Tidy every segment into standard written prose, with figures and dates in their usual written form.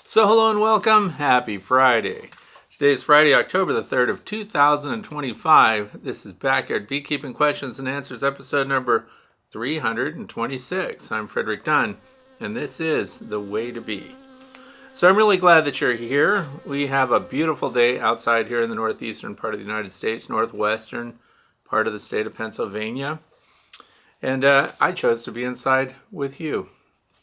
So hello and welcome. Happy Friday. Today is Friday, October the 3rd of 2025. This is Backyard Beekeeping Questions and Answers, episode number 326. I'm Frederick Dunn, and this is The Way to Bee. So I'm really glad that you're here. We have a beautiful day outside here in the northeastern part of the United States, northwestern part of the state of Pennsylvania. And I chose to be inside with you.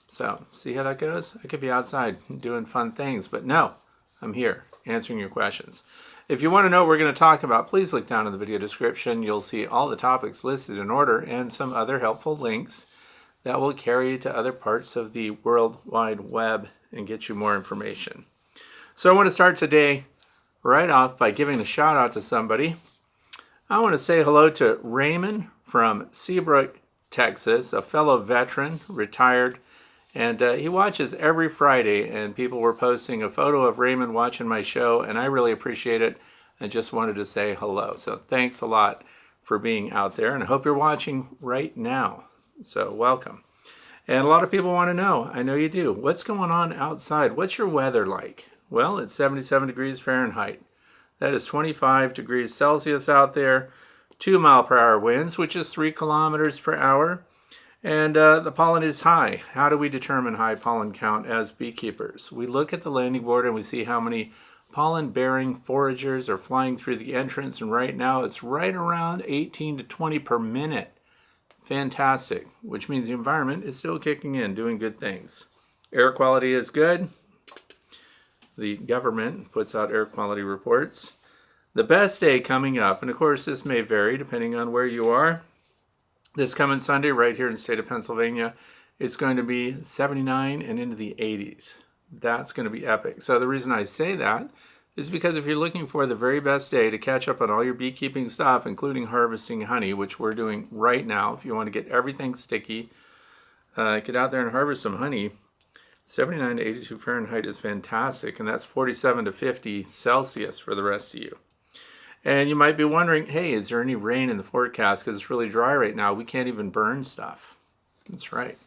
So, see how that goes? I could be outside doing fun things, but no, I'm here answering your questions. If you want to know what we're going to talk about, please look down in the video description. You'll see all the topics listed in order and some other helpful links that will carry you to other parts of the World Wide Web and get you more information. So I want to start today right off by giving a shout out to somebody. I want to say hello to Raymond from Seabrook, Texas, a fellow veteran, retired. And he watches every Friday, and people were posting a photo of Raymond watching my show, and I really appreciate it. I just wanted to say hello. So thanks a lot for being out there, and I hope you're watching right now. So welcome. And a lot of people want to know, I know you do, what's going on outside? What's your weather like? Well, it's 77 degrees Fahrenheit. That is 25 degrees Celsius out there, 2-mile-per-hour winds, which is 3 kilometers per hour. And the pollen is high. How do we determine high pollen count as beekeepers? We look at the landing board and we see how many pollen-bearing foragers are flying through the entrance, and right now it's right around 18 to 20 per minute. Fantastic, which means the environment is still kicking in, doing good things. Air quality is good. The government puts out air quality reports. The best day coming up, and of course this may vary depending on where you are. This coming Sunday, right here in the state of Pennsylvania, it's going to be 79 and into the 80s. That's going to be epic. So the reason I say that is because if you're looking for the very best day to catch up on all your beekeeping stuff, including harvesting honey, which we're doing right now, if you want to get everything sticky, get out there and harvest some honey. 79 to 82 Fahrenheit is fantastic, and that's 47 to 50 Celsius for the rest of you. And you might be wondering, hey, is there any rain in the forecast? Because it's really dry right now. We can't even burn stuff. That's right.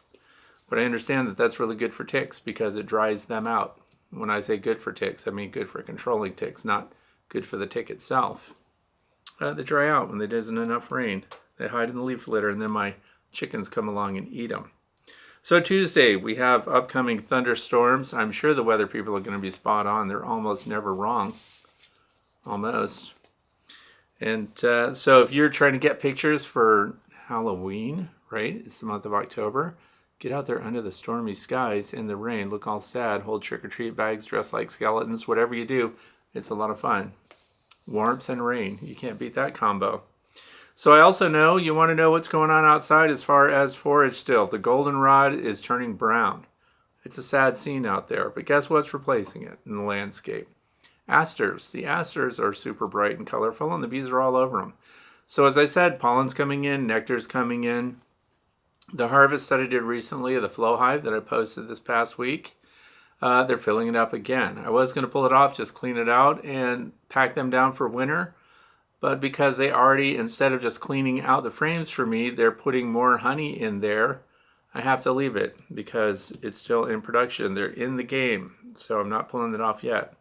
But I understand that that's really good for ticks because it dries them out. When I say good for ticks, I mean good for controlling ticks, not good for the tick itself. They dry out when there isn't enough rain. They hide in the leaf litter, and then my chickens come along and eat them. So Tuesday, we have upcoming thunderstorms. I'm sure the weather people are going to be spot on. They're almost never wrong. Almost. And so if you're trying to get pictures for Halloween, right? It's the month of October. Get out there under the stormy skies in the rain. Look all sad. Hold trick-or-treat bags. Dress like skeletons. Whatever you do, it's a lot of fun. Warmth and rain. You can't beat that combo. So I also know you want to know what's going on outside as far as forage still. The goldenrod is turning brown. It's a sad scene out there. But guess what's replacing it in the landscape? Asters. The asters are super bright and colorful, and the bees are all over them. So as I said, pollen's coming in, nectar's coming in. The harvest that I did recently of the flow hive that I posted this past week, they're filling it up again. I was going to pull it off, just clean it out, and pack them down for winter. But because they already, instead of just cleaning out the frames for me, they're putting more honey in there, I have to leave it because it's still in production. They're in the game, so I'm not pulling it off yet.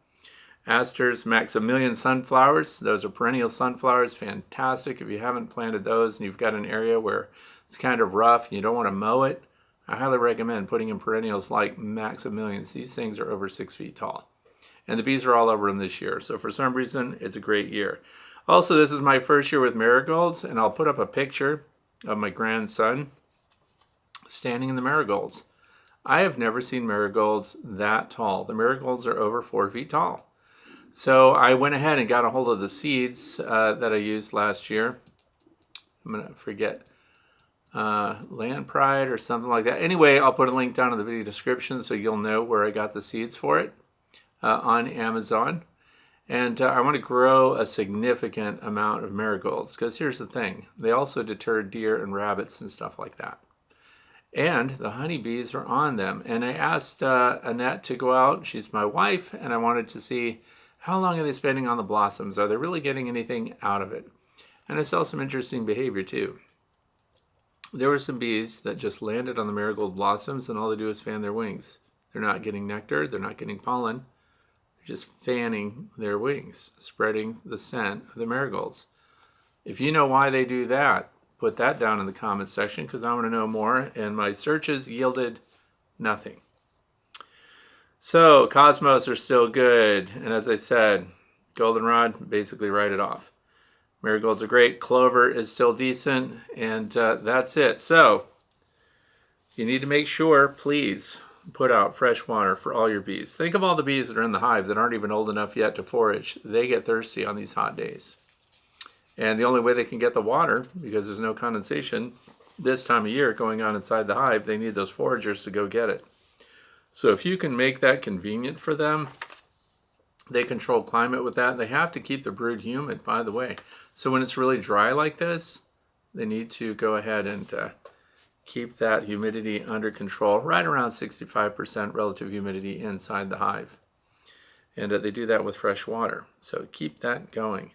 Asters, Maximilian sunflowers, those are perennial sunflowers, fantastic. If you haven't planted those and you've got an area where it's kind of rough and you don't want to mow it, I highly recommend putting in perennials like Maximilians. These things are over 6 feet tall. And the bees are all over them this year, so for some reason, it's a great year. Also, this is my first year with marigolds, and I'll put up a picture of my grandson standing in the marigolds. I have never seen marigolds that tall. The marigolds are over 4 feet tall. So I went ahead and got a hold of the seeds that I used last year. I'm going to forget Land Pride or something like that. Anyway, I'll put a link down in the video description so you'll know where I got the seeds for it on Amazon. And I want to grow a significant amount of marigolds because here's the thing. They also deter deer and rabbits and stuff like that. And the honeybees are on them. And I asked Annette to go out. She's my wife. And I wanted to see how long are they spending on the blossoms? Are they really getting anything out of it? And I saw some interesting behavior too. There were some bees that just landed on the marigold blossoms and all they do is fan their wings. They're not getting nectar. They're not getting pollen. They're just fanning their wings, spreading the scent of the marigolds. If you know why they do that, put that down in the comments section because I want to know more. And my searches yielded nothing. So cosmos are still good. And as I said, goldenrod, basically write it off. Marigolds are great. Clover is still decent. And that's it. So you need to make sure, please, put out fresh water for all your bees. Think of all the bees that are in the hive that aren't even old enough yet to forage. They get thirsty on these hot days. And the only way they can get the water, because there's no condensation this time of year going on inside the hive, they need those foragers to go get it. So if you can make that convenient for them, they control climate with that. They have to keep the brood humid, by the way. So when it's really dry like this, they need to go ahead and keep that humidity under control, right around 65% relative humidity inside the hive. And they do that with fresh water. So keep that going.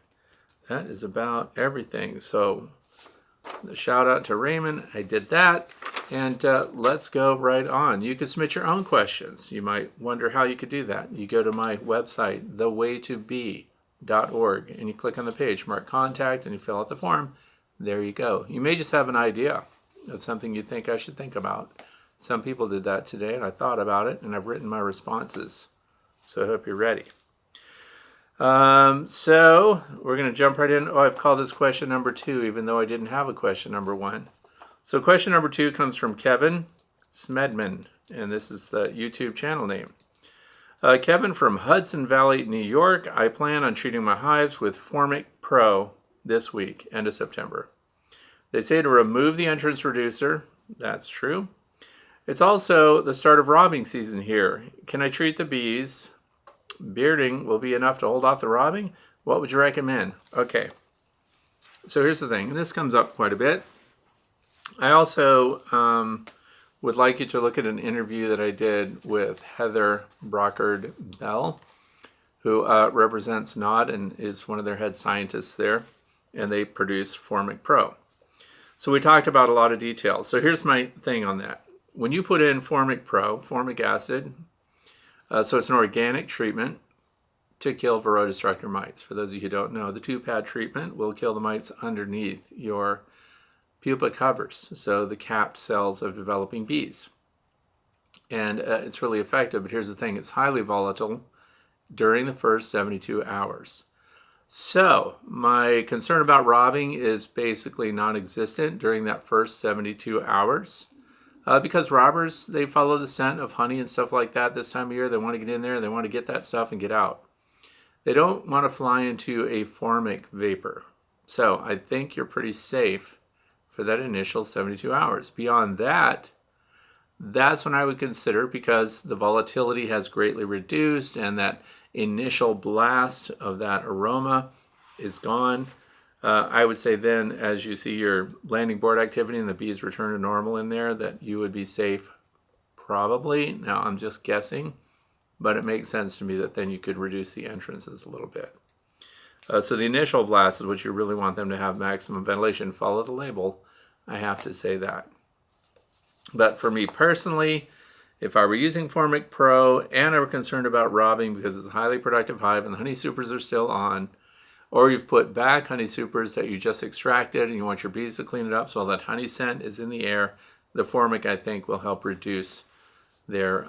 That is about everything. So the shout out to Raymond. I did that. And let's go right on. You can submit your own questions. You might wonder how you could do that. You go to my website, thewaytobee.org, and you click on the page, mark contact, and you fill out the form. There you go. You may just have an idea of something you think I should think about. Some people did that today, and I thought about it, and I've written my responses. So I hope you're ready. So we're going to jump right in. Oh, I've called this question number 2, even though I didn't have a question number 1. So question number 2 comes from Kevin Smedman, and this is the YouTube channel name. Kevin from Hudson Valley, New York. I plan on treating my hives with Formic Pro this week, end of September. They say to remove the entrance reducer. That's true. It's also the start of robbing season here. Can I treat the bees? Bearding will be enough to hold off the robbing? What would you recommend? Okay. So here's the thing, and this comes up quite a bit. I also would like you to look at an interview that I did with Heather Brockard Bell, who represents NOD and is one of their head scientists there, and they produce Formic Pro. So we talked about a lot of details. So here's my thing on that. When you put in Formic Pro, formic acid, so it's an organic treatment to kill Varroa destructor mites. For those of you who don't know, the 2-pad treatment will kill the mites underneath your pupa covers, so the capped cells of developing bees. And it's really effective, but here's the thing, it's highly volatile during the first 72 hours. So my concern about robbing is basically non-existent during that first 72 hours. Because robbers, they follow the scent of honey and stuff like that this time of year. They want to get in there, they want to get that stuff and get out. They don't want to fly into a formic vapor. So I think you're pretty safe for that initial 72 hours. Beyond that, that's when I would consider, because the volatility has greatly reduced and that initial blast of that aroma is gone. I would say then, as you see your landing board activity and the bees return to normal in there, that you would be safe probably. Now I'm just guessing, but it makes sense to me that then you could reduce the entrances a little bit. So the initial blast is what you really want them to have maximum ventilation. Follow the label, I have to say that. But for me personally, if I were using Formic Pro and I were concerned about robbing because it's a highly productive hive and the honey supers are still on, or you've put back honey supers that you just extracted and you want your bees to clean it up so all that honey scent is in the air, the Formic, I think, will help reduce their,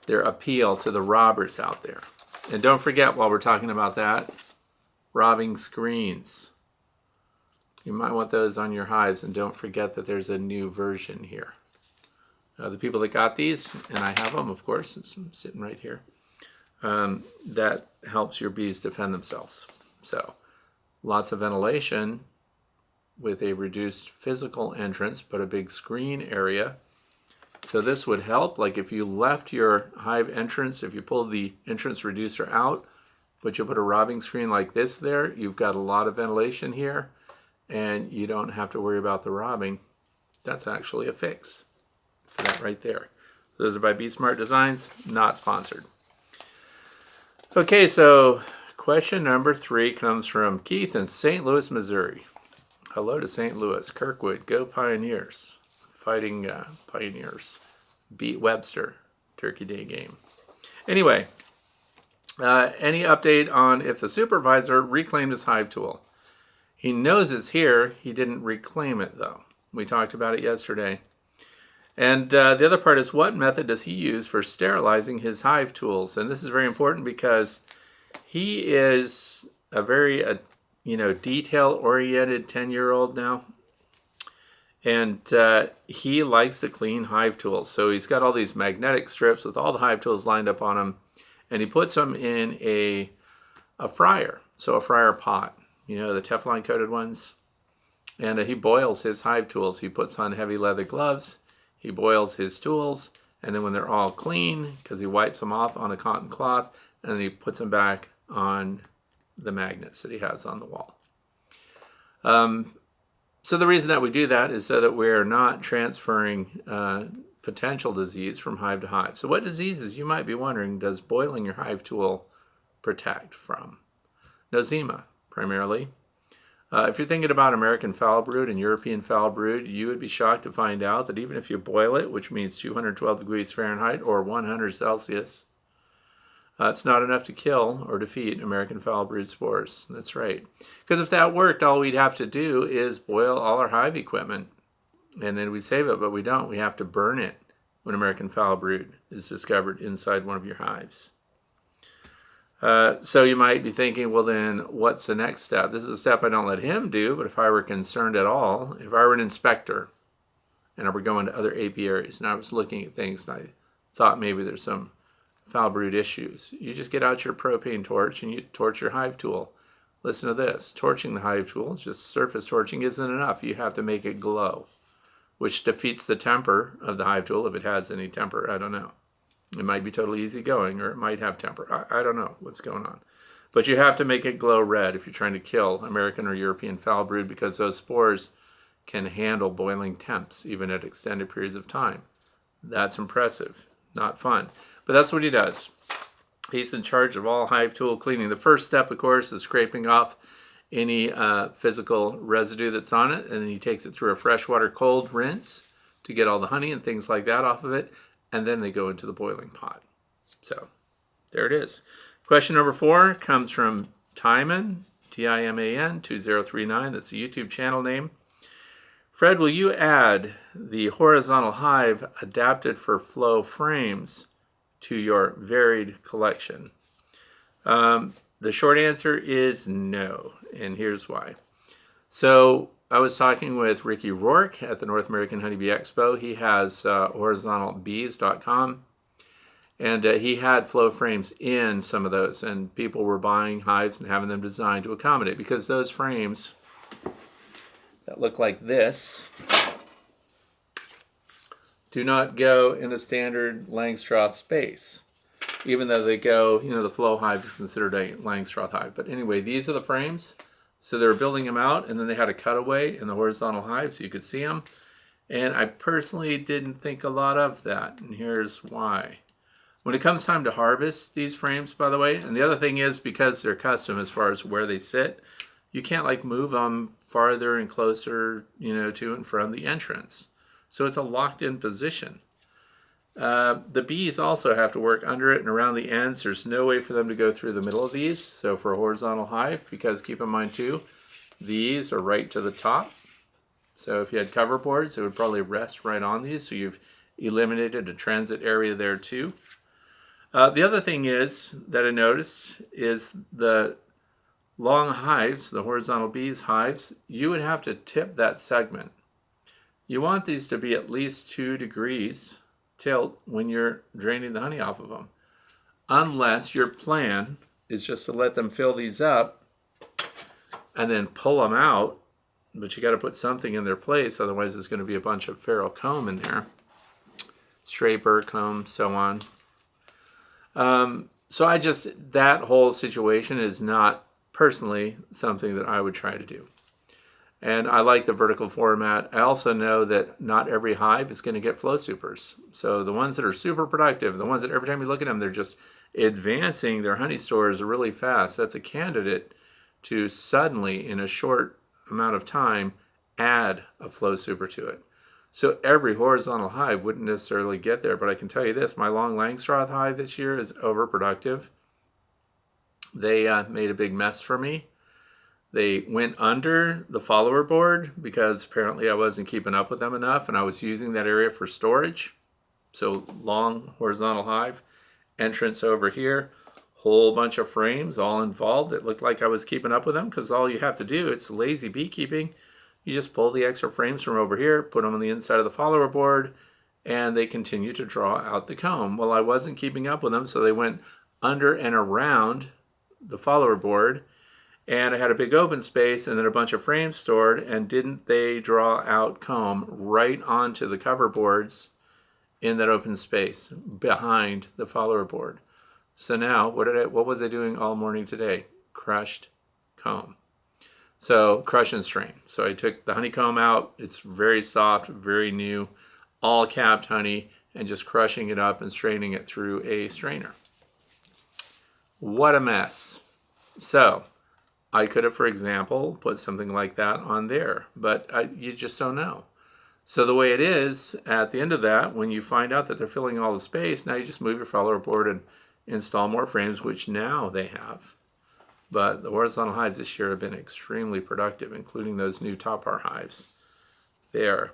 their appeal to the robbers out there. And don't forget, while we're talking about that, robbing screens. You might want those on your hives, and don't forget that there's a new version here. The people that got these, and I have them, of course, it's sitting right here, that helps your bees defend themselves. So lots of ventilation with a reduced physical entrance, but a big screen area. So this would help, like if you left your hive entrance, if you pulled the entrance reducer out, but you put a robbing screen like this there, you've got a lot of ventilation here, and you don't have to worry about the robbing. That's actually a fix for that right there. Those are by Bee Smart Designs, not sponsored. Okay, so question number 3 comes from Keith in St. Louis, Missouri. Hello to St. Louis. Kirkwood, go Pioneers. Fighting Pioneers. beat Webster, Turkey Day game. Anyway, any update on if the supervisor reclaimed his hive tool? He knows it's here. He didn't reclaim it, though. We talked about it yesterday. And the other part is, what method does he use for sterilizing his hive tools? And this is very important because he is a very, detail-oriented 10-year-old now. And he likes to clean hive tools. So he's got all these magnetic strips with all the hive tools lined up on him. And he puts them in a fryer, so a fryer pot, the Teflon coated ones. And he boils his hive tools. He puts on heavy leather gloves. He boils his tools. And then when they're all clean, because he wipes them off on a cotton cloth, and then he puts them back on the magnets that he has on the wall. So the reason that we do that is so that we're not transferring potential disease from hive to hive. So what diseases, you might be wondering, does boiling your hive tool protect from? Nosema, primarily. If you're thinking about American foul brood and European foul brood, you would be shocked to find out that even if you boil it, which means 212 degrees Fahrenheit or 100 Celsius, it's not enough to kill or defeat American foul brood spores. That's right. Because if that worked, all we'd have to do is boil all our hive equipment, and then we save it, but we don't. We have to burn it when American foul brood is discovered inside one of your hives. So you might be thinking, well then, what's the next step? This is a step I don't let him do, but if I were concerned at all, if I were an inspector, and I were going to other apiaries, and I was looking at things, and I thought maybe there's some foul brood issues, you just get out your propane torch and you torch your hive tool. Listen to this. Torching the hive tool, just surface torching, isn't enough. You have to make it glow, which defeats the temper of the hive tool, if it has any temper. I don't know. It might be totally easygoing, or it might have temper. I don't know what's going on. But you have to make it glow red if you're trying to kill American or European foul brood, because those spores can handle boiling temps, even at extended periods of time. That's impressive. Not fun. But that's what he does. He's in charge of all hive tool cleaning. The first step, of course, is scraping off any physical residue that's on it, and then he takes it through a freshwater cold rinse to get all the honey and things like that off of it, and then they go into the boiling pot. So there it is. Question number 4 comes from Timan, Timan 2039. That's a YouTube channel name. Fred, will you add the horizontal hive adapted for flow frames to your varied collection? The short answer is no, and here's why. So I was talking with Ricky Rourke at the North American Honeybee Expo. He has horizontalbees.com, and he had flow frames in some of those, and people were buying hives and having them designed to accommodate, because those frames that look like this do not go in a standard Langstroth space, even though they go, the flow hive is considered a Langstroth hive. But anyway, these are the frames. So they were building them out, and then they had a cutaway in the horizontal hive so you could see them. And I personally didn't think a lot of that, and here's why. When it comes time to harvest these frames, by the way, and the other thing is, because they're custom as far as where they sit, you can't move them farther and closer, to and from the entrance. So it's a locked-in position. The bees also have to work under it and around the ends. There's no way for them to go through the middle of these. So for a horizontal hive, because keep in mind too, these are right to the top. So if you had cover boards, it would probably rest right on these. So you've eliminated a transit area there too. The other thing is that I noticed is the long hives, the horizontal bees hives, you would have to tip that segment. You want these to be at least 2 degrees tilt when you're draining the honey off of them, unless your plan is just to let them fill these up and then pull them out. But you got to put something in their place, otherwise there's going to be a bunch of feral comb in there, stray bird comb, so on. So that whole situation is not personally something that I would try to do. And I like the vertical format. I also know that not every hive is going to get flow supers. So the ones that are super productive, the ones that every time you look at them, they're just advancing their honey stores really fast, that's a candidate to suddenly, in a short amount of time, add a flow super to it. So every horizontal hive wouldn't necessarily get there, but I can tell you this, my long Langstroth hive this year is overproductive. They made a big mess for me. They went under the follower board because apparently I wasn't keeping up with them enough, and I was using that area for storage. So long horizontal hive, entrance over here, whole bunch of frames all involved. It looked like I was keeping up with them because all you have to do, it's lazy beekeeping. You just pull the extra frames from over here, put them on the inside of the follower board, and they continue to draw out the comb. Well, I wasn't keeping up with them, so they went under and around the follower board, and I had a big open space and then a bunch of frames stored, and didn't they draw out comb right onto the cover boards in that open space behind the follower board? So now, what was I doing all morning today? Crushed comb. So crush and strain. So I took the honeycomb out. It's very soft, very new, all capped honey, and just crushing it up and straining it through a strainer. What a mess. So I could have, for example, put something like that on there, but you just don't know. So the way it is, at the end of that, when you find out that they're filling all the space, now you just move your follower board and install more frames, which now they have. But the horizontal hives this year have been extremely productive, including those new top bar hives. They are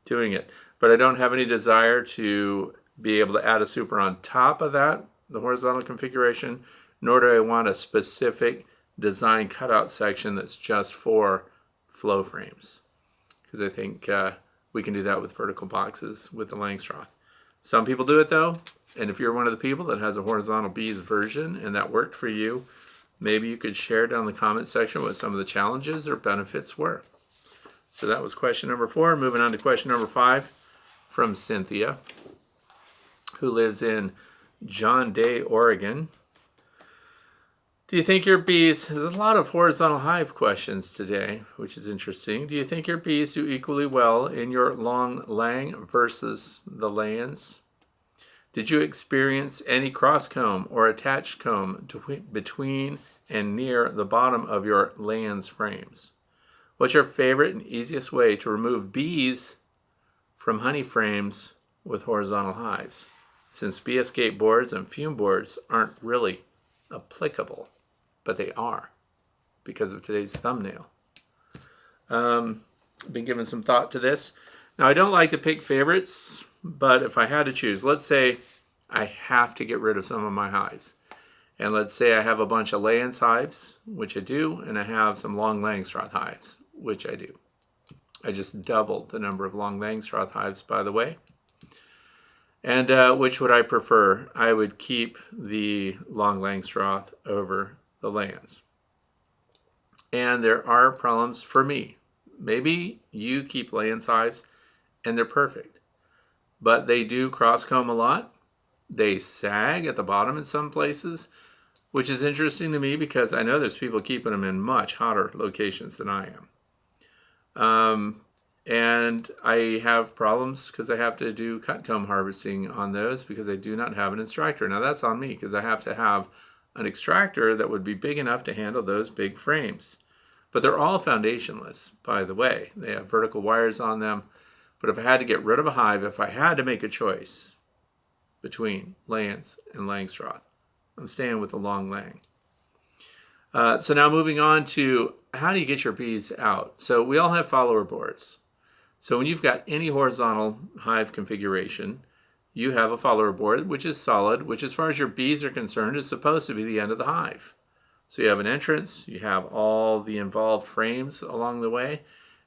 doing it. But I don't have any desire to be able to add a super on top of that, the horizontal configuration, nor do I want a specific design cutout section that's just for flow frames. Because I think we can do that with vertical boxes with the Langstroth. Some people do it though, and if you're one of the people that has a horizontal bees version and that worked for you, maybe you could share down in the comment section what some of the challenges or benefits were. So that was question number 4. Moving on to question number 5 from Cynthia, who lives in John Day, Oregon. Do you think your bees, there's a lot of horizontal hive questions today, which is interesting. Do you think your bees do equally well in your long lang versus the layers? Did you experience any cross comb or attached comb between and near the bottom of your lands frames? What's your favorite and easiest way to remove bees from honey frames with horizontal hives, since bee escape boards and fume boards aren't really applicable, but they are because of today's thumbnail? I've been giving some thought to this. Now, I don't like to pick favorites, but if I had to choose, let's say I have to get rid of some of my hives. And let's say I have a bunch of Layens hives, which I do, and I have some long Langstroth hives, which I do. I just doubled the number of long Langstroth hives, by the way. And which would I prefer? I would keep the long Langstroth over the Layens. And there are problems for me. Maybe you keep Layens hives and they're perfect, but they do cross comb a lot. They sag at the bottom in some places, which is interesting to me because I know there's people keeping them in much hotter locations than I am. And I have problems because I have to do cut comb harvesting on those because I do not have an extractor. Now that's on me because I have to have an extractor that would be big enough to handle those big frames. But they're all foundationless, by the way. They have vertical wires on them. But if I had to get rid of a hive, if I had to make a choice between Layens and Langstroth, I'm staying with the long lang. So now moving on to how do you get your bees out? So we all have follower boards. So when you've got any horizontal hive configuration, you have a follower board, which is solid, which as far as your bees are concerned, is supposed to be the end of the hive. So you have an entrance, you have all the involved frames along the way,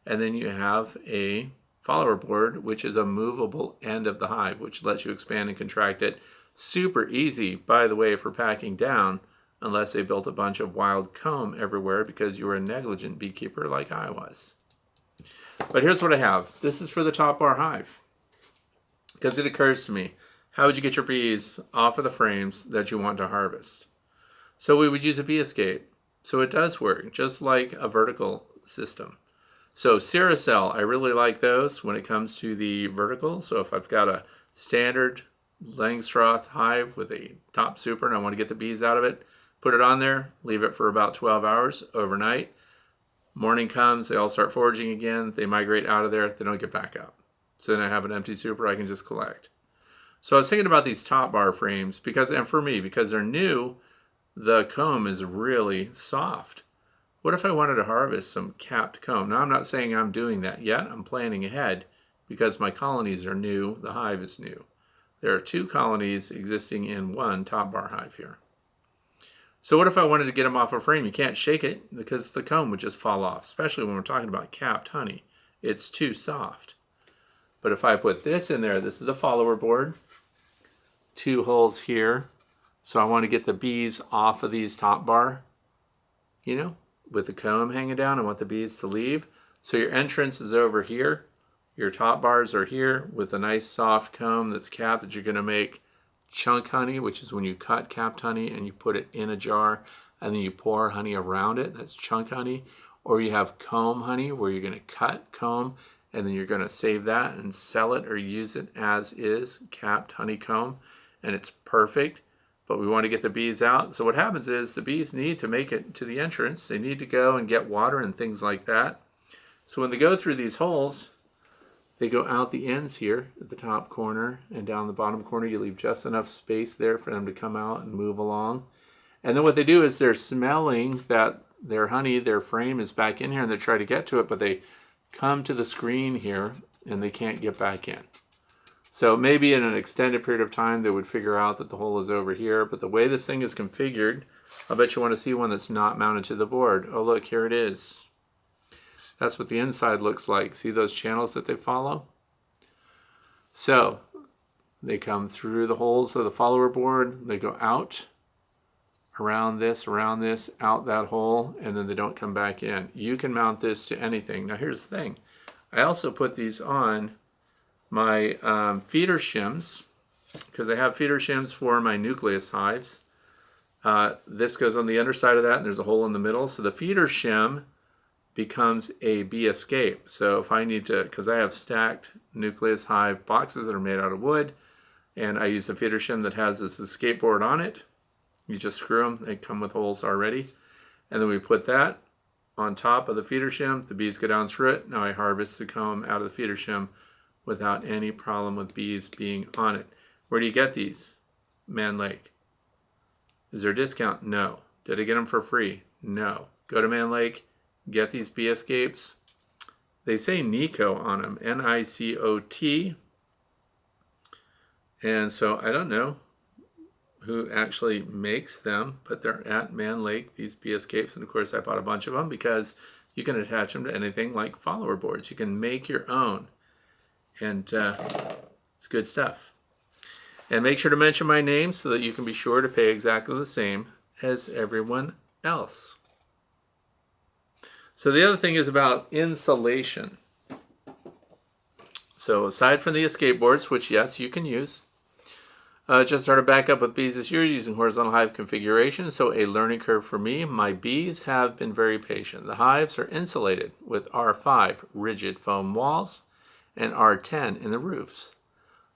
and then you have a follower board, which is a movable end of the hive, which lets you expand and contract it. Super easy, by the way, for packing down, unless they built a bunch of wild comb everywhere because you were a negligent beekeeper like I was. But here's what I have. This is for the top bar hive, because it occurs to me, how would you get your bees off of the frames that you want to harvest? So we would use a bee escape. So it does work, just like a vertical system. So Ceracell, I really like those when it comes to the vertical. So if I've got a standard Langstroth hive with a top super and I want to get the bees out of it, put it on there, leave it for about 12 hours overnight. Morning comes, they all start foraging again, they migrate out of there, they don't get back up. So then I have an empty super I can just collect. So I was thinking about these top bar frames because, and for me, because they're new, the comb is really soft. What if I wanted to harvest some capped comb? Now I'm not saying I'm doing that yet. I'm planning ahead because my colonies are new. The hive is new. There are 2 colonies existing in one top bar hive here. So what if I wanted to get them off a frame? You can't shake it because the comb would just fall off, especially when we're talking about capped honey. It's too soft. But if I put this in there, this is a follower board, 2 holes here. So I want to get the bees off of these top bar, with the comb hanging down. I want the bees to leave. So your entrance is over here. Your top bars are here with a nice soft comb that's capped that you're going to make chunk honey, which is when you cut capped honey and you put it in a jar and then you pour honey around it. That's chunk honey. Or you have comb honey where you're going to cut comb and then you're going to save that and sell it or use it as is, capped honeycomb, and it's perfect. But we want to get the bees out. So what happens is the bees need to make it to the entrance. They need to go and get water and things like that. So when they go through these holes, they go out the ends here at the top corner and down the bottom corner. You leave just enough space there for them to come out and move along. And then what they do is they're smelling that their honey, their frame is back in here, and they try to get to it, but they come to the screen here and they can't get back in. So maybe in an extended period of time, they would figure out that the hole is over here. But the way this thing is configured, I bet you want to see one that's not mounted to the board. Oh, look, here it is. That's what the inside looks like. See those channels that they follow? So they come through the holes of the follower board. They go out, around this, out that hole, and then they don't come back in. You can mount this to anything. Now here's the thing. I also put these on my feeder shims, because I have feeder shims for my nucleus hives. This goes on the underside of that, and there's a hole in the middle. So the feeder shim becomes a bee escape. So if I need to, because I have stacked nucleus hive boxes that are made out of wood, and I use a feeder shim that has this escape board on it. You just screw them. They come with holes already. And then we put that on top of the feeder shim. The bees go down through it. Now I harvest the comb out of the feeder shim without any problem with bees being on it. Where do you get these? Mann Lake. Is there a discount? No. Did I get them for free? No. Go to Mann Lake, get these bee escapes. They say Nico on them, N-I-C-O-T. And so I don't know who actually makes them, but they're at Mann Lake, these bee escapes. And of course I bought a bunch of them because you can attach them to anything like follower boards. You can make your own. And it's good stuff. And make sure to mention my name so that you can be sure to pay exactly the same as everyone else. So the other thing is about insulation. So aside from the escape boards, which yes, you can use, just started back up with bees this year using horizontal hive configuration. So a learning curve for me. My bees have been very patient. The hives are insulated with R5 rigid foam walls and R10 in the roofs.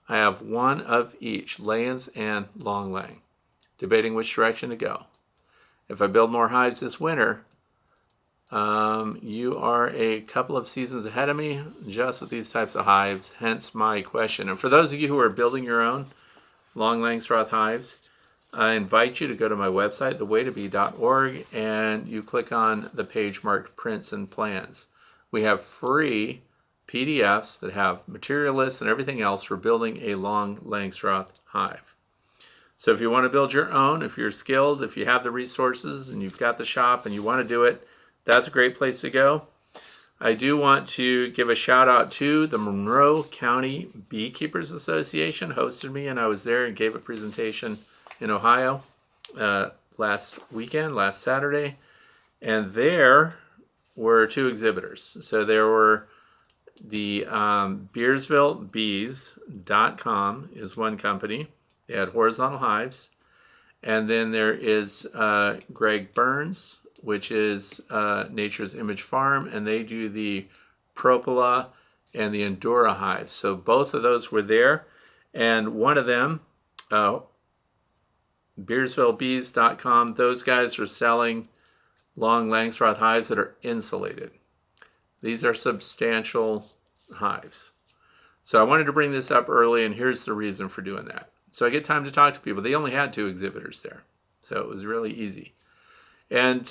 I have one of each, lay-ins and long laying, debating which direction to go. If I build more hives this winter, you are a couple of seasons ahead of me just with these types of hives, hence my question. And for those of you who are building your own long Langstroth hives, I invite you to go to my website, thewaytobee.org, and you click on the page marked Prints and Plans. We have free PDFs that have material lists and everything else for building a long Langstroth hive. So if you want to build your own, if you're skilled, if you have the resources and you've got the shop and you want to do it, that's a great place to go. I do want to give a shout out to the Monroe County Beekeepers Association. Hosted me and I was there and gave a presentation in Ohio last Saturday. And there were 2 exhibitors. So there were the BeersvilleBees.com is one company. They had horizontal hives. And then there is Greg Burns, which is Nature's Image Farm, and they do the Propola and the Endura hives. So both of those were there. And one of them, BeersvilleBees.com, those guys are selling long Langstroth hives that are insulated. These are substantial hives. So I wanted to bring this up early, and here's the reason for doing that. So I get time to talk to people. They only had 2 exhibitors there, so it was really easy. And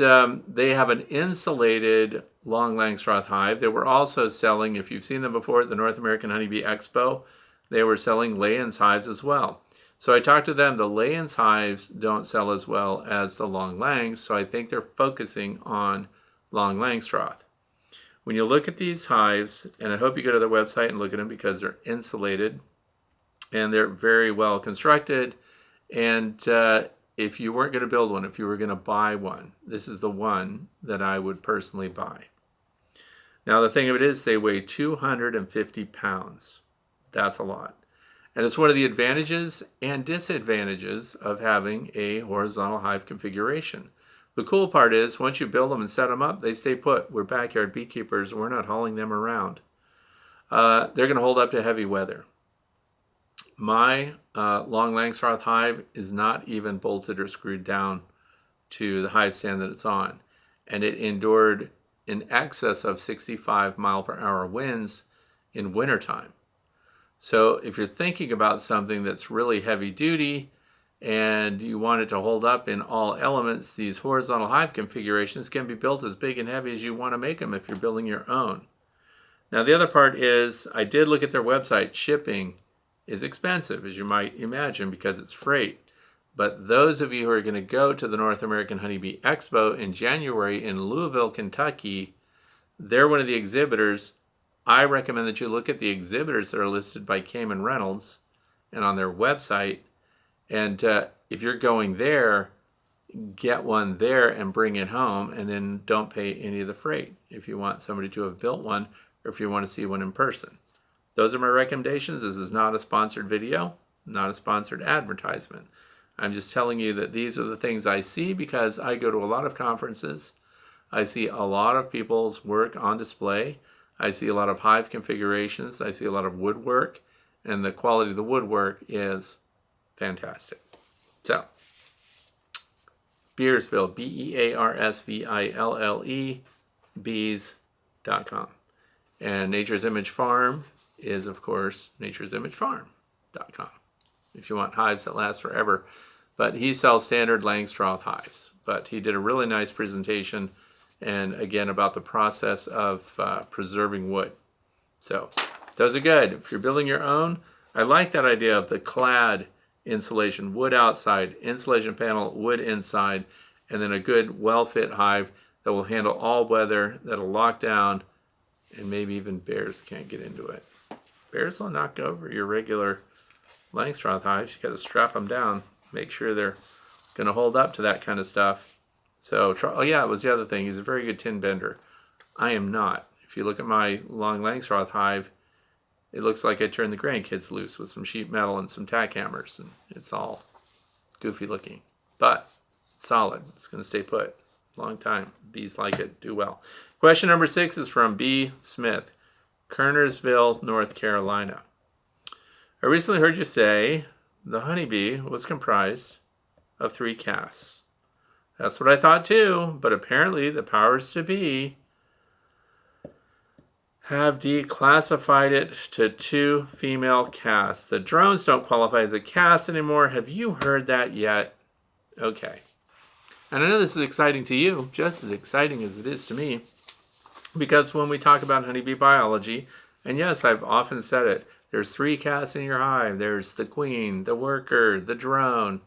they have an insulated long Langstroth hive. They were also selling, if you've seen them before at the North American Honeybee Expo, they were selling Layens hives as well. So I talked to them. The Layens hives don't sell as well as the long Langs, so I think they're focusing on long Langstroth. When you look at these hives, and I hope you go to their website and look at them because they're insulated and they're very well constructed. And if you weren't going to build one, if you were going to buy one, this is the one that I would personally buy. Now, the thing of it is, they weigh 250 pounds. That's a lot. And it's one of the advantages and disadvantages of having a horizontal hive configuration. The cool part is, once you build them and set them up, they stay put. We're backyard beekeepers, and we're not hauling them around. They're going to hold up to heavy weather. My long Langstroth hive is not even bolted or screwed down to the hive stand that it's on. And it endured in excess of 65 mile per hour winds in wintertime. So if you're thinking about something that's really heavy duty, and you want it to hold up in all elements, these horizontal hive configurations can be built as big and heavy as you want to make them if you're building your own. Now, the other part is, I did look at their website. Shipping is expensive, as you might imagine, because it's freight. But those of you who are going to go to the North American Honeybee Expo in January in Louisville, Kentucky, they're one of the exhibitors. I recommend that you look at the exhibitors that are listed by Cayman Reynolds and on their website. And if you're going there, get one there and bring it home, and then don't pay any of the freight if you want somebody to have built one or if you want to see one in person. Those are my recommendations. This is not a sponsored video, not a sponsored advertisement. I'm just telling you that these are the things I see because I go to a lot of conferences. I see a lot of people's work on display. I see a lot of hive configurations. I see a lot of woodwork, and the quality of the woodwork is fantastic. So, Bearsville, Bearsville, bees.com. And Nature's Image Farm is, of course, nature'simagefarm.com if you want hives that last forever. But he sells standard Langstroth hives. But he did a really nice presentation, and again, about the process of preserving wood. So, those are good. If you're building your own, I like that idea of the clad insulation, wood outside, insulation panel, wood inside, and then a good, well-fit hive that will handle all weather, that'll lock down, and maybe even bears can't get into it. Bears will knock over your regular Langstroth hives. You got to strap them down, make sure they're going to hold up to that kind of stuff. So, oh yeah, it was the other thing. He's a very good tin bender. I am not. If you look at my long Langstroth hive, it looks like I turned the grandkids loose with some sheet metal and some tack hammers, and it's all goofy looking. But it's solid. It's going to stay put a long time. Bees like it, do well. Question number 6 is from B. Smith, Kernersville, North Carolina. I recently heard you say the honeybee was comprised of 3 castes. That's what I thought too, but apparently the powers to be have declassified it to 2 female castes. The drones don't qualify as a caste anymore. Have you heard that yet? Okay. And I know this is exciting to you, just as exciting as it is to me, because when we talk about honeybee biology, and yes, I've often said it, there's 3 castes in your hive. There's the queen, the worker, the drone.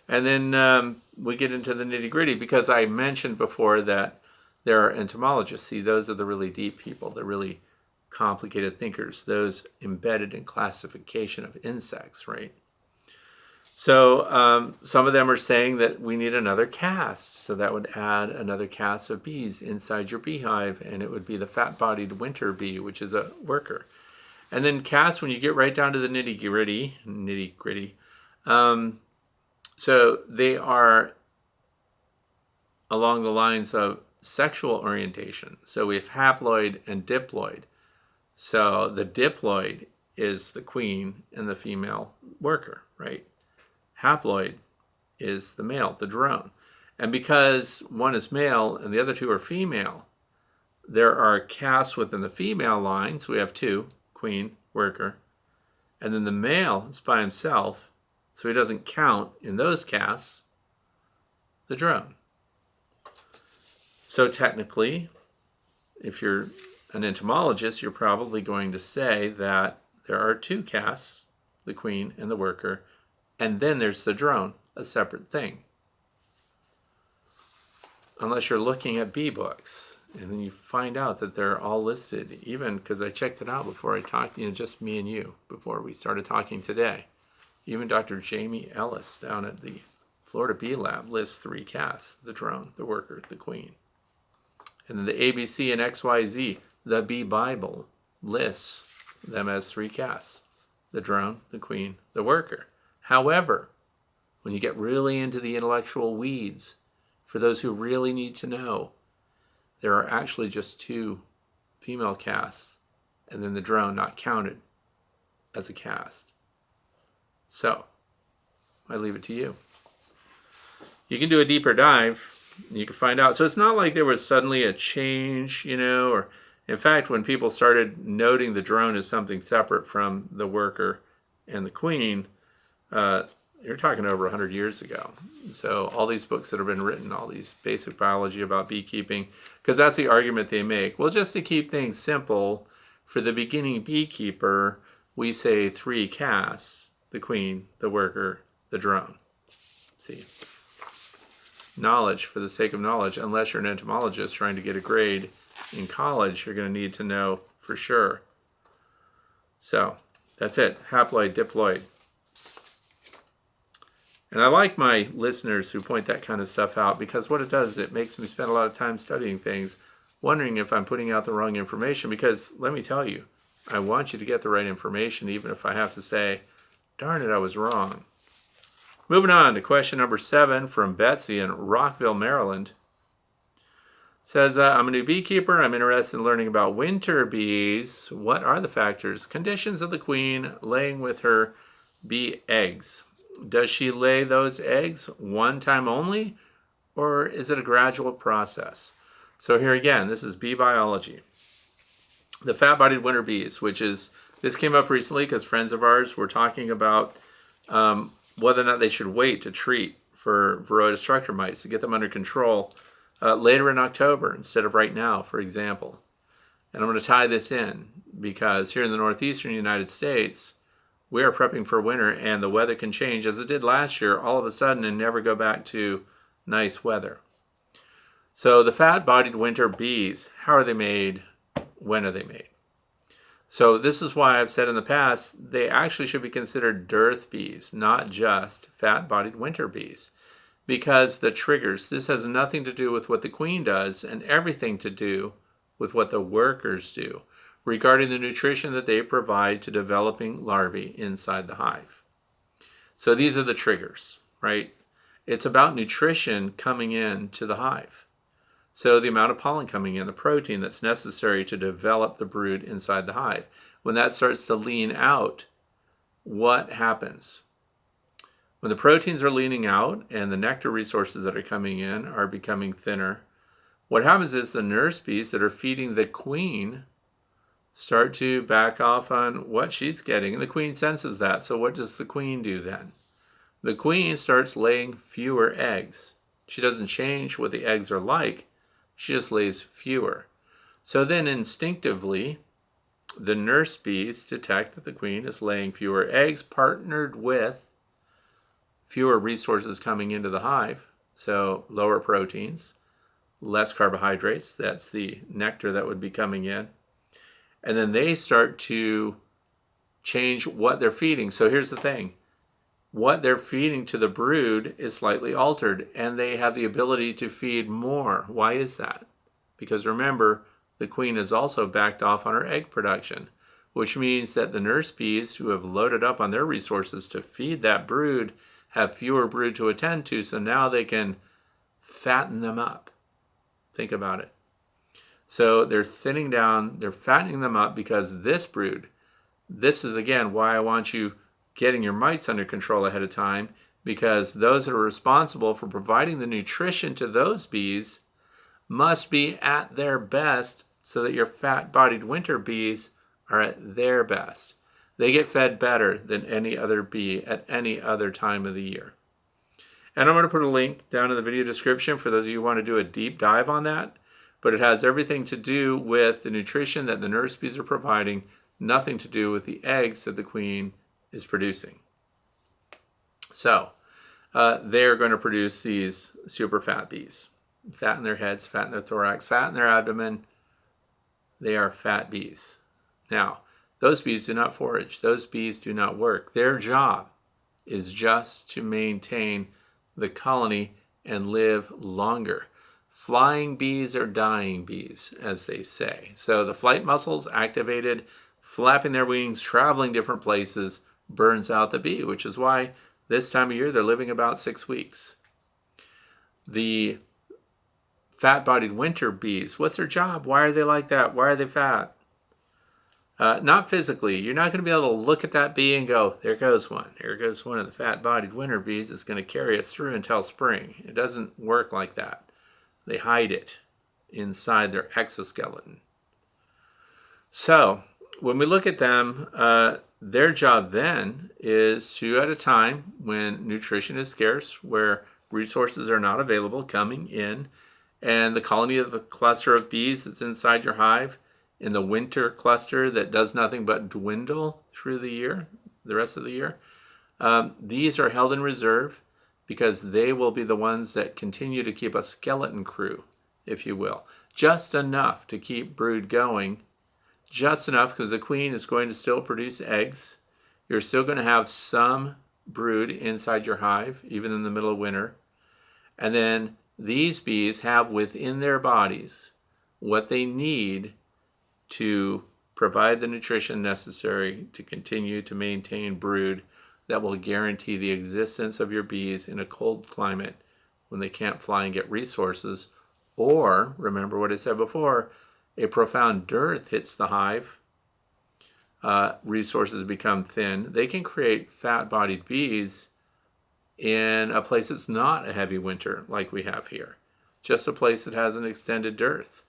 And then we get into the nitty-gritty, because I mentioned before that there are entomologists. See, those are the really deep people, the really complicated thinkers, those embedded in classification of insects, right? So some of them are saying that we need another caste. So that would add another caste of bees inside your beehive, and it would be the fat-bodied winter bee, which is a worker. And then caste, when you get right down to the nitty-gritty, so they are along the lines of sexual orientation. So we have haploid and diploid. So the diploid is the queen and the female worker, right? Haploid is the male, the drone. And because one is male and the other 2 are female, there are castes within the female line. So we have 2, queen worker. And then the male is by himself, so he doesn't count in those casts, the drone. So technically, if you're an entomologist, you're probably going to say that there are two castes, the queen and the worker, and then there's the drone, a separate thing. Unless you're looking at bee books, and then you find out that they're all listed, even because I checked it out before I talked, just me and you, before we started talking today. Even Dr. Jamie Ellis down at the Florida Bee Lab lists three castes, the drone, the worker, the queen. And then the ABC and XYZ, the Bee Bible, lists them as three castes, the drone, the queen, the worker. However, when you get really into the intellectual weeds, for those who really need to know, there are actually just two female castes, and then the drone not counted as a caste. So, I leave it to you. You can do a deeper dive, and you can find out. So it's not like there was suddenly a change, or in fact, when people started noting the drone as something separate from the worker and the queen, you're talking over 100 years ago. So all these books that have been written, all these basic biology about beekeeping, because that's the argument they make. Well, just to keep things simple, for the beginning beekeeper, we say three castes, the queen, the worker, the drone. See? Knowledge for the sake of knowledge, unless you're an entomologist trying to get a grade in college, you're going to need to know for sure. So, that's it. Haploid, diploid. And I like my listeners who point that kind of stuff out, because what it does is it makes me spend a lot of time studying things, wondering if I'm putting out the wrong information, because let me tell you, I want you to get the right information, even if I have to say, darn it, I was wrong. Moving on to question number 7 from Betsy in Rockville, Maryland. Says, I'm a new beekeeper. I'm interested in learning about winter bees. What are the factors, conditions of the queen laying with her bee eggs? Does she lay those eggs one time only, or is it a gradual process? So here again, this is bee biology. The fat-bodied winter bees, this came up recently because friends of ours were talking about whether or not they should wait to treat for Varroa destructor mites to get them under control later in October instead of right now, for example. And I'm going to tie this in because here in the northeastern United States, we are prepping for winter, and the weather can change, as it did last year, all of a sudden and never go back to nice weather. So the fat-bodied winter bees, how are they made? When are they made? So this is why I've said in the past, they actually should be considered dearth bees, not just fat-bodied winter bees. Because the triggers, this has nothing to do with what the queen does and everything to do with what the workers do regarding the nutrition that they provide to developing larvae inside the hive. So these are the triggers, right? It's about nutrition coming in to the hive. So the amount of pollen coming in, the protein that's necessary to develop the brood inside the hive. When that starts to lean out, what happens? When the proteins are leaning out and the nectar resources that are coming in are becoming thinner, what happens is the nurse bees that are feeding the queen start to back off on what she's getting, and the queen senses that. So what does the queen do then? The queen starts laying fewer eggs. She doesn't change what the eggs are like, she just lays fewer. So then instinctively, the nurse bees detect that the queen is laying fewer eggs, partnered with fewer resources coming into the hive. So lower proteins, less carbohydrates, that's the nectar that would be coming in. And then they start to change what they're feeding. So here's the thing. What they're feeding to the brood is slightly altered, and they have the ability to feed more. Why is that? Because remember, the queen has also backed off on her egg production, which means that the nurse bees who have loaded up on their resources to feed that brood have fewer brood to attend to, so now they can fatten them up. Think about it. So they're thinning down, they're fattening them up because this brood, this is again why I want you getting your mites under control ahead of time, because those that are responsible for providing the nutrition to those bees must be at their best so that your fat-bodied winter bees are at their best. They get fed better than any other bee at any other time of the year. And I'm going to put a link down in the video description for those of you who want to do a deep dive on that. But it has everything to do with the nutrition that the nurse bees are providing, nothing to do with the eggs that the queen is producing. So they're going to produce these super fat bees. Fat in their heads, fat in their thorax, fat in their abdomen. They are fat bees. Now, those bees do not forage. Those bees do not work. Their job is just to maintain the colony and live longer. Flying bees are dying bees, as they say. So the flight muscles activated, flapping their wings, traveling different places, burns out the bee, which is why this time of year they're living about 6 weeks. The fat-bodied winter bees, what's their job? Why are they like that? Why are they fat? Not physically. You're not going to be able to look at that bee and go, there goes one. There goes one of the fat-bodied winter bees that's going to carry us through until spring. It doesn't work like that. They hide it inside their exoskeleton. So when we look at them, their job then is to, at a time when nutrition is scarce, where resources are not available coming in, and the colony of the cluster of bees that's inside your hive in the winter cluster that does nothing but dwindle through the year, the rest of the year, these are held in reserve because they will be the ones that continue to keep a skeleton crew, if you will. Just enough to keep brood going, just enough because the queen is going to still produce eggs. You're still going to have some brood inside your hive, even in the middle of winter. And then these bees have within their bodies what they need to provide the nutrition necessary to continue to maintain brood that will guarantee the existence of your bees in a cold climate when they can't fly and get resources. Or, remember what I said before, a profound dearth hits the hive, resources become thin. They can create fat-bodied bees in a place that's not a heavy winter like we have here, just a place that has an extended dearth.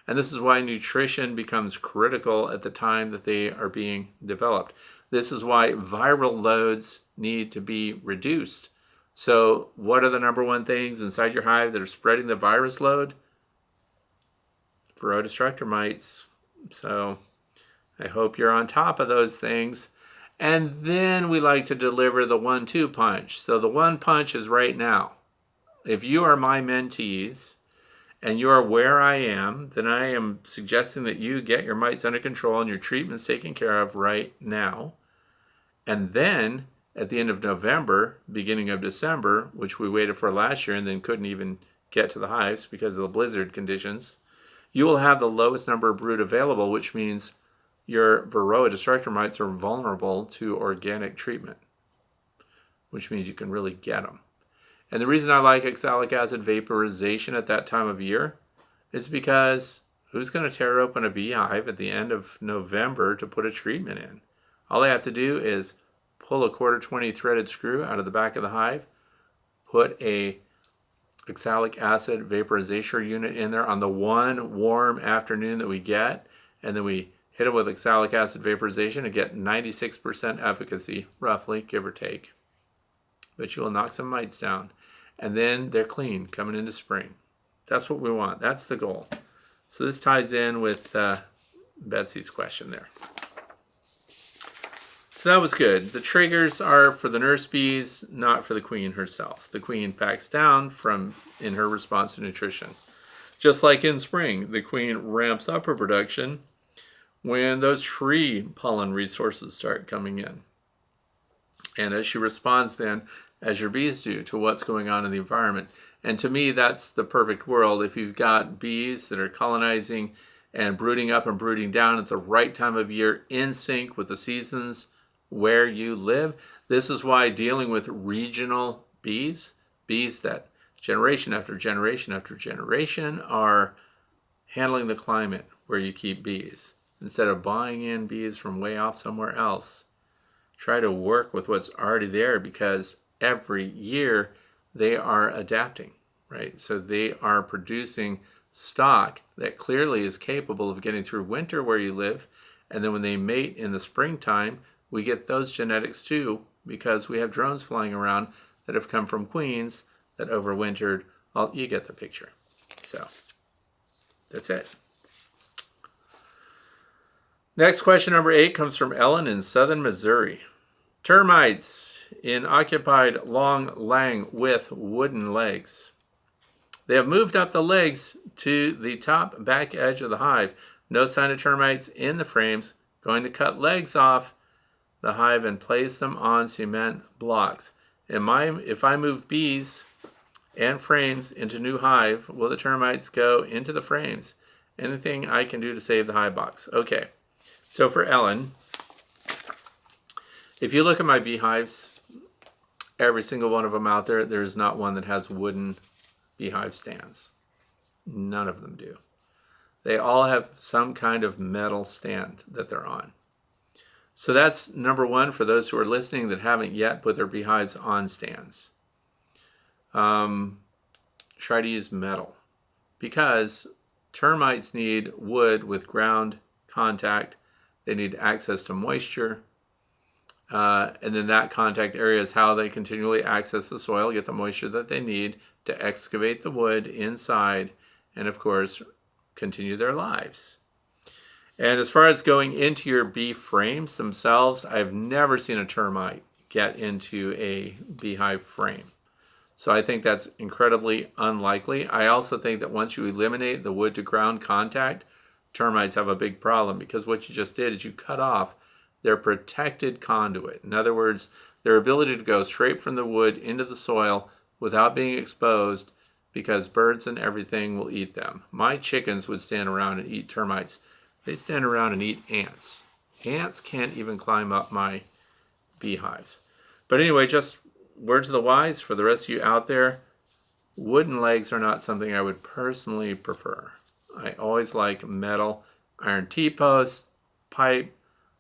And this is why nutrition becomes critical at the time that they are being developed. This is why viral loads need to be reduced. So what are the number one things inside your hive that are spreading the virus load? Varroa destructor mites. So I hope you're on top of those things. And then we like to deliver the 1-2 punch. So the one punch is right now. If you are my mentees and you are where I am, then I am suggesting that you get your mites under control and your treatments taken care of right now. And then at the end of November, beginning of December, which we waited for last year and then couldn't even get to the hives because of the blizzard conditions, you will have the lowest number of brood available, which means your Varroa destructor mites are vulnerable to organic treatment, which means you can really get them. And the reason I like oxalic acid vaporization at that time of year is because who's going to tear open a beehive at the end of November to put a treatment in? All they have to do is pull a 1/4-20 threaded screw out of the back of the hive, put a oxalic acid vaporization unit in there on the one warm afternoon that we get, and then we hit it with oxalic acid vaporization and get 96% efficacy, roughly, give or take. But you will knock some mites down. And then they're clean coming into spring. That's what we want. That's the goal. So this ties in with Betsy's question there. So that was good. The triggers are for the nurse bees, not for the queen herself. The queen backs down in her response to nutrition. Just like in spring, the queen ramps up her production when those tree pollen resources start coming in. And as she responds then, as your bees do, to what's going on in the environment. And to me, that's the perfect world. If you've got bees that are colonizing and brooding up and brooding down at the right time of year in sync with the seasons where you live, this is why dealing with regional bees that generation after generation after generation are handling the climate where you keep bees. Instead of buying in bees from way off somewhere else, try to work with what's already there because every year they are adapting, right? So they are producing stock that clearly is capable of getting through winter where you live. And then when they mate in the springtime, we get those genetics too because we have drones flying around that have come from queens that overwintered. Well, you get the picture. So that's it. Next question, number 8, comes from Ellen in southern Missouri. Termites in occupied long lang with wooden legs. They have moved up the legs to the top back edge of the hive. No sign of termites in the frames. Going to cut legs off the hive and place them on cement blocks. If I move bees and frames into new hive, will the termites go into the frames? Anything I can do to save the hive box? Okay, so for Ellen, if you look at my beehives, every single one of them out there, there's not one that has wooden beehive stands. None of them do. They all have some kind of metal stand that they're on. So that's number one for those who are listening that haven't yet put their beehives on stands. Try to use metal because termites need wood with ground contact. They need access to moisture. And then that contact area is how they continually access the soil, get the moisture that they need to excavate the wood inside, and of course, continue their lives. And as far as going into your bee frames themselves, I've never seen a termite get into a beehive frame. So I think that's incredibly unlikely. I also think that once you eliminate the wood to ground contact, termites have a big problem because what you just did is you cut off their protected conduit. In other words, their ability to go straight from the wood into the soil without being exposed because birds and everything will eat them. My chickens would stand around and eat termites. They stand around and eat ants. Ants can't even climb up my beehives. But anyway, just word to the wise for the rest of you out there, wooden legs are not something I would personally prefer. I always like metal, iron T-posts, pipe,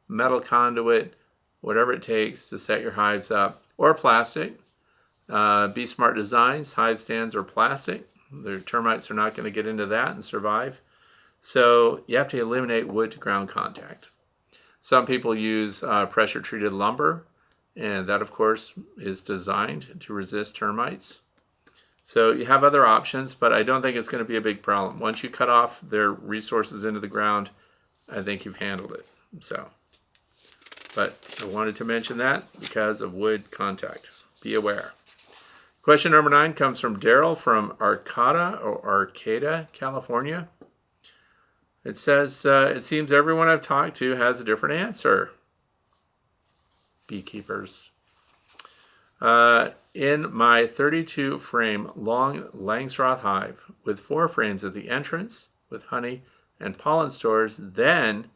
metal conduit, whatever it takes to set your hives up, or plastic. Be Smart Designs, hive stands are plastic. The termites are not going to get into that and survive. So you have to eliminate wood to ground contact. Some people use pressure treated lumber, and that of course is designed to resist termites. So you have other options, but I don't think it's going to be a big problem. Once you cut off their resources into the ground, I think you've handled it. But I wanted to mention that because of wood contact. Be aware. Question number 9 comes from Daryl from Arcata, California. It says, it seems everyone I've talked to has a different answer. Beekeepers. In my 32 frame long Langstroth hive with 4 frames at the entrance with honey and pollen stores, then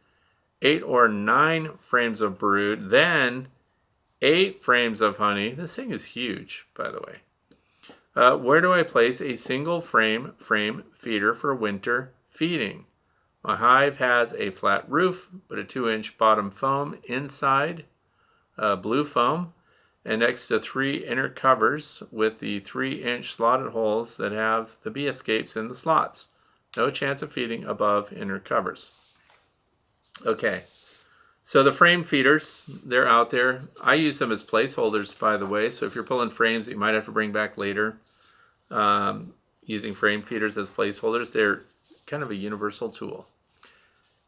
8 or 9 frames of brood, then 8 frames of honey. This thing is huge, by the way. Where do I place a single frame feeder for winter feeding? My hive has a flat roof, but a 2-inch bottom foam inside, blue foam, and next to 3 inner covers with the 3-inch slotted holes that have the bee escapes in the slots. No chance of feeding above inner covers. Okay, so the frame feeders, they're out there. I use them as placeholders, by the way, so if you're pulling frames that you might have to bring back later, using frame feeders as placeholders, they're kind of a universal tool.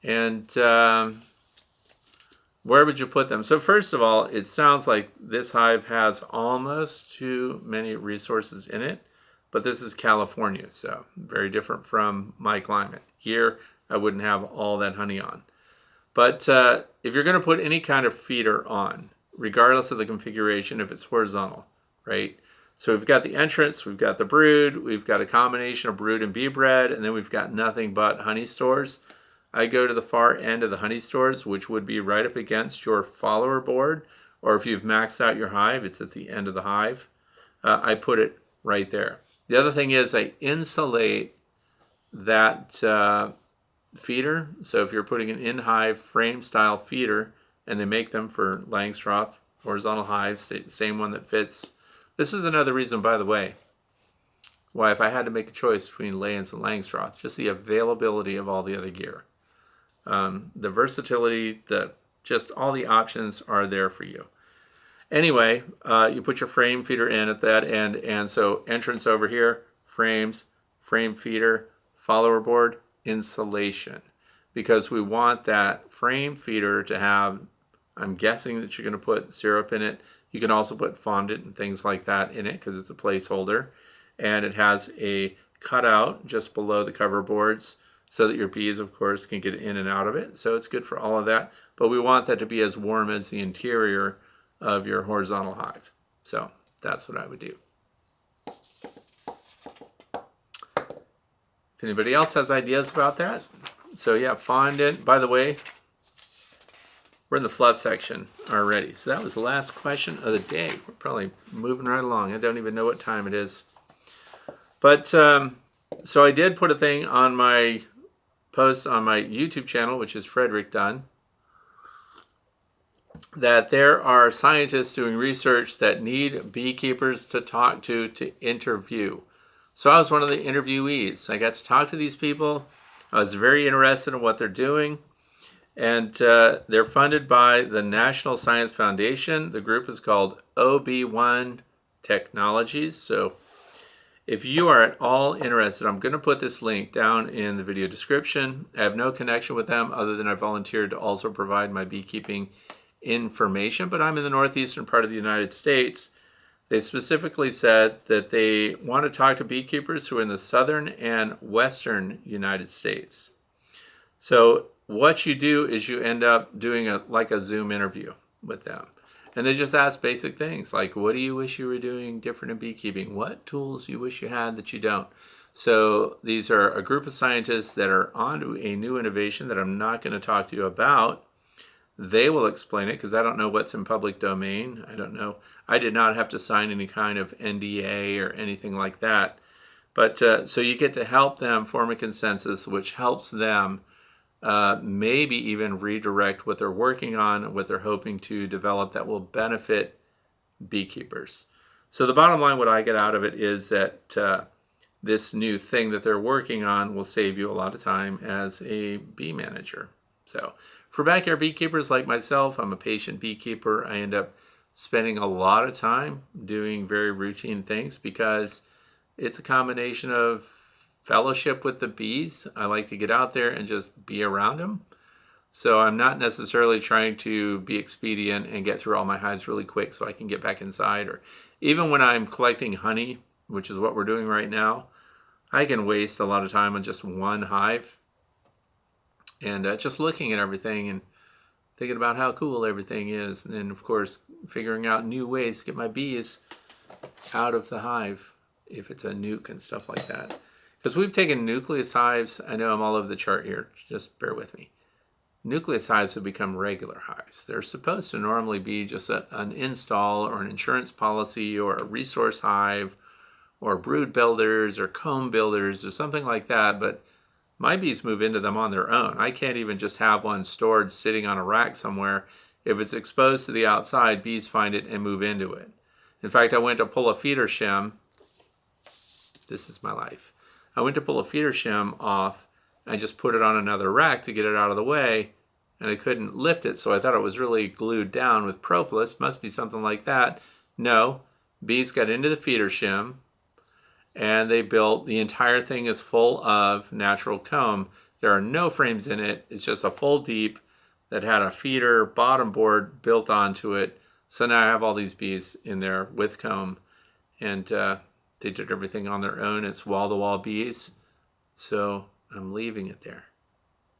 And where would you put them? So first of all, it sounds like this hive has almost too many resources in it, but this is California, so very different from my climate. Here, I wouldn't have all that honey on. But if you're going to put any kind of feeder on, regardless of the configuration, if it's horizontal, right? So we've got the entrance, we've got the brood, we've got a combination of brood and bee bread, and then we've got nothing but honey stores. I go to the far end of the honey stores, which would be right up against your follower board, or if you've maxed out your hive, it's at the end of the hive. I put it right there. The other thing is I insulate that feeder. So if you're putting an in-hive frame style feeder, and they make them for Langstroth horizontal hives, the same one that fits. This is another reason, by the way, why if I had to make a choice between Layens and Langstroth, just the availability of all the other gear. The versatility, the just all the options are there for you. Anyway, you put your frame feeder in at that end, and so entrance over here, frames, frame feeder, follower board, insulation. Because we want that frame feeder to have, I'm guessing that you're going to put syrup in it. You can also put fondant and things like that in it because it's a placeholder. And it has a cutout just below the cover boards so that your bees, of course, can get in and out of it. So it's good for all of that. But we want that to be as warm as the interior of your horizontal hive. So that's what I would do. If anybody else has ideas about that. So yeah, fondant. By the way, we're in the fluff section already. So that was the last question of the day. We're probably moving right along. I don't even know what time it is. But so I did put a thing on my post on my YouTube channel, which is Frederick Dunn, that there are scientists doing research that need beekeepers to talk to interview. So I was one of the interviewees. I got to talk to these people. I was very interested in what they're doing. And they're funded by the National Science Foundation. The group is called OB1 Technologies. So if you are at all interested, I'm going to put this link down in the video description. I have no connection with them other than I volunteered to also provide my beekeeping information, but I'm in the northeastern part of the United States. They specifically said that they want to talk to beekeepers who are in the southern and western United States. So what you do is you end up doing a Zoom interview with them. And they just ask basic things like, what do you wish you were doing different in beekeeping? What tools do you wish you had that you don't? So these are a group of scientists that are onto a new innovation that I'm not going to talk to you about. They will explain it because I don't know what's in public domain. I don't know. I did not have to sign any kind of NDA or anything like that. But so you get to help them form a consensus, which helps them maybe even redirect what they're working on, what they're hoping to develop that will benefit beekeepers. So the bottom line, what I get out of it is that this new thing that they're working on will save you a lot of time as a bee manager. So for backyard beekeepers like myself, I'm a patient beekeeper. I end up spending a lot of time doing very routine things because it's a combination of fellowship with the bees. I like to get out there and just be around them. So I'm not necessarily trying to be expedient and get through all my hives really quick so I can get back inside. Or even when I'm collecting honey, which is what we're doing right now, I can waste a lot of time on just one hive and just looking at everything and thinking about how cool everything is. And then, of course, figuring out new ways to get my bees out of the hive if it's a nuke and stuff like that. Because we've taken nucleus hives. I know I'm all over the chart here. Just bear with me. Nucleus hives have become regular hives. They're supposed to normally be just an install or an insurance policy or a resource hive or brood builders or comb builders or something like that. But my bees move into them on their own. I can't even just have one stored sitting on a rack somewhere. If it's exposed to the outside, bees find it and move into it. In fact, I went to pull a feeder shim. This is my life. I went to pull a feeder shim off. I just put it on another rack to get it out of the way, and I couldn't lift it, so I thought it was really glued down with propolis. Must be something like that. No, bees got into the feeder shim, and they built, the entire thing is full of natural comb. There are no frames in it. It's just a full deep that had a feeder bottom board built onto it. So now I have all these bees in there with comb, and they did everything on their own. It's wall-to-wall bees, so I'm leaving it there.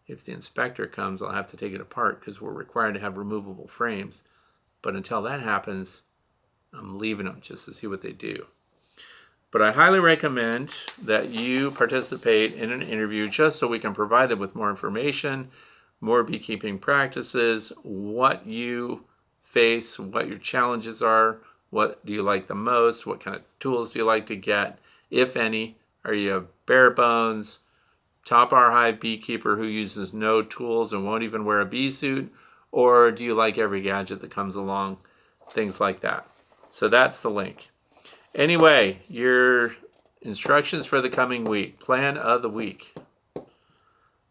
If the inspector comes, I'll have to take it apart because we're required to have removable frames. But until that happens, I'm leaving them just to see what they do. But I highly recommend that you participate in an interview just so we can provide them with more information, more beekeeping practices, what you face, what your challenges are, what do you like the most, what kind of tools do you like to get, if any. Are you a bare bones, top our hive beekeeper who uses no tools and won't even wear a bee suit, or do you like every gadget that comes along, things like that. So that's the link. Anyway, your instructions for the coming week. Plan of the week.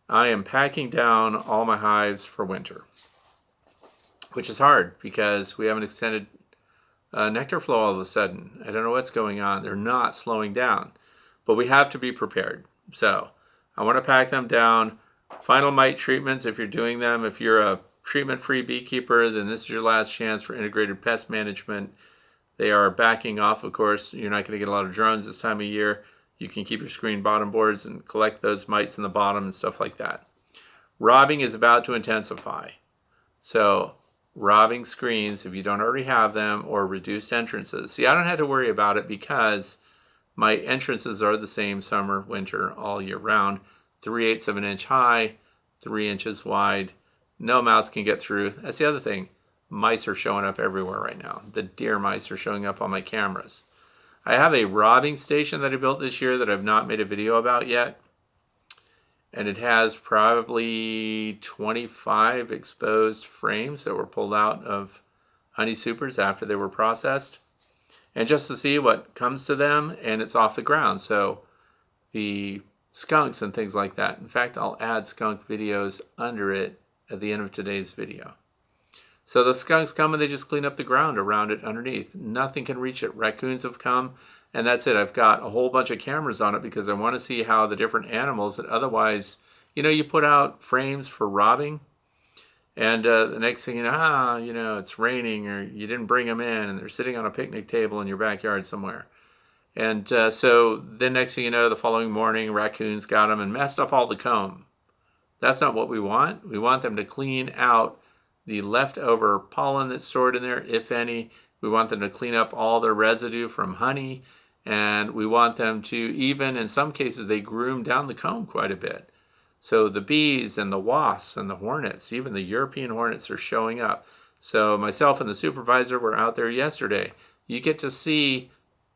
I am packing down all my hives for winter. which is hard because we have an extended nectar flow all of a sudden. I don't know what's going on. They're not slowing down, but we have to be prepared. So I want to pack them down. Final mite treatments, if you're doing them, if you're a treatment-free beekeeper, then this is your last chance for integrated pest management. They are backing off, of course. You're not going to get a lot of drones this time of year. You can keep your screen bottom boards and collect those mites in the bottom and stuff like that. Robbing is about to intensify. So robbing screens, if you don't already have them, or reduced entrances. See, I don't have to worry about it because my entrances are the same summer, winter, all year round. 3/8 of an inch high, 3 inches wide. No mouse can get through. That's the other thing. Mice are showing up everywhere right now. The deer mice are showing up on my cameras. I have a robbing station that I built this year that I've not made a video about yet. And it has probably 25 exposed frames that were pulled out of honey supers after they were processed. And just to see what comes to them, and it's off the ground. So the skunks and things like that. In fact, I'll add skunk videos under it at the end of today's video. So the skunks come and they just clean up the ground around it underneath. Nothing can reach it. Raccoons have come, and that's it. I've got a whole bunch of cameras on it because I want to see how the different animals that otherwise, you put out frames for robbing, and the next thing you know, it's raining, or you didn't bring them in, and they're sitting on a picnic table in your backyard somewhere. And so the next thing you know, the following morning, raccoons got them and messed up all the comb. That's not what we want. We want them to clean out the leftover pollen that's stored in there, if any. We want them to clean up all their residue from honey, and we want them to, even in some cases, they groom down the comb quite a bit. So the bees and the wasps and the hornets, even the European hornets, are showing up. So myself and the supervisor were out there yesterday. You get to see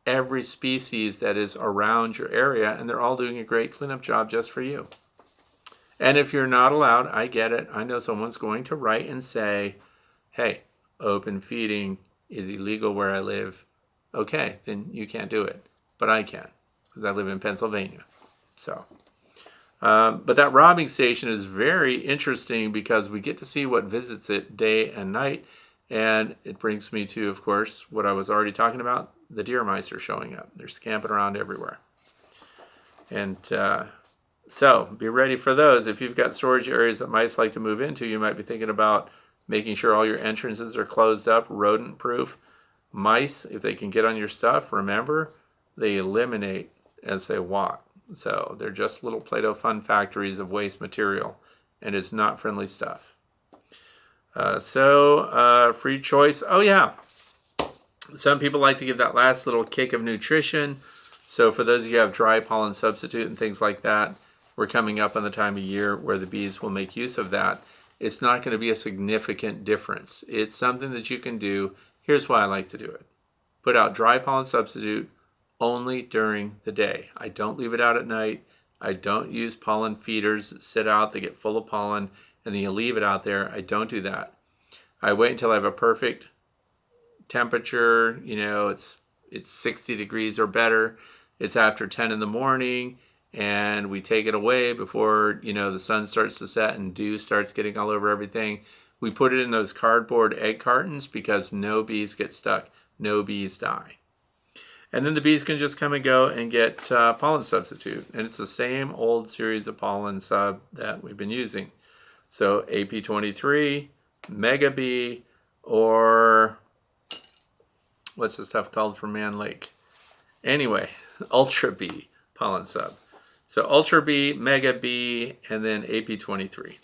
every species that is around your area, and they're all doing a great cleanup job just for you. And if you're not allowed, I get it. I know someone's going to write and say, hey, open feeding is illegal where I live. Okay, then you can't do it. But I can, because I live in Pennsylvania. So, but that robbing station is very interesting because we get to see what visits it day and night. And it brings me to, of course, what I was already talking about. The deer mice are showing up. They're scamping around everywhere. And so be ready for those. If you've got storage areas that mice like to move into, you might be thinking about making sure all your entrances are closed up, rodent proof. Mice, if they can get on your stuff, remember, they eliminate as they walk. So they're just little Play-Doh fun factories of waste material, and it's not friendly stuff. Free choice. Oh yeah, some people like to give that last little kick of nutrition. So for those of you who have dry pollen substitute and things like that, we're coming up on the time of year where the bees will make use of that. It's not going to be a significant difference. It's something that you can do. Here's why I like to do it. Put out dry pollen substitute only during the day. I don't leave it out at night. I don't use pollen feeders that sit out, they get full of pollen, and then you leave it out there. I don't do that. I wait until I have a perfect temperature. It's 60 degrees or better. It's after 10 in the morning, and we take it away before, the sun starts to set and dew starts getting all over everything. We put it in those cardboard egg cartons because no bees get stuck. No bees die. And then the bees can just come and go and get pollen substitute. And it's the same old series of pollen sub that we've been using. So AP23, Mega Bee, or what's the stuff called from Man Lake? Anyway, Ultra Bee pollen sub. So Ultra Bee, Mega Bee, and then AP23.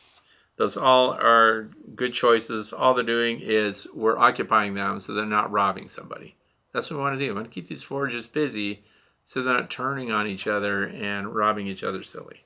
Those all are good choices. All they're doing is we're occupying them so they're not robbing somebody. That's what we want to do. We want to keep these foragers busy so they're not turning on each other and robbing each other silly.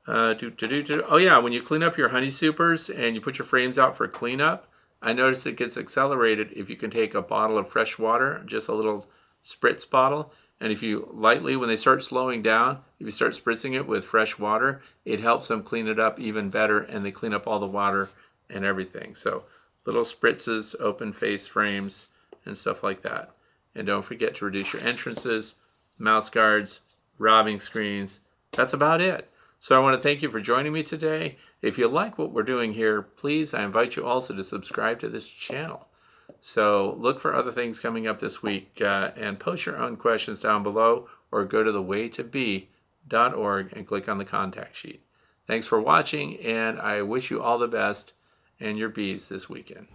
Oh yeah, when you clean up your honey supers and you put your frames out for cleanup, I noticed it gets accelerated if you can take a bottle of fresh water, just a little spritz bottle, and if you lightly, when they start slowing down, if you start spritzing it with fresh water, it helps them clean it up even better, and they clean up all the water and everything. So little spritzes, open face frames, and stuff like that. And don't forget to reduce your entrances, mouse guards, robbing screens. That's about it. So I want to thank you for joining me today. If you like what we're doing here, please, I invite you also to subscribe to this channel. So look for other things coming up this week and post your own questions down below, or go to thewaytobe.org and click on the contact sheet. Thanks for watching, and I wish you all the best and your bees this weekend.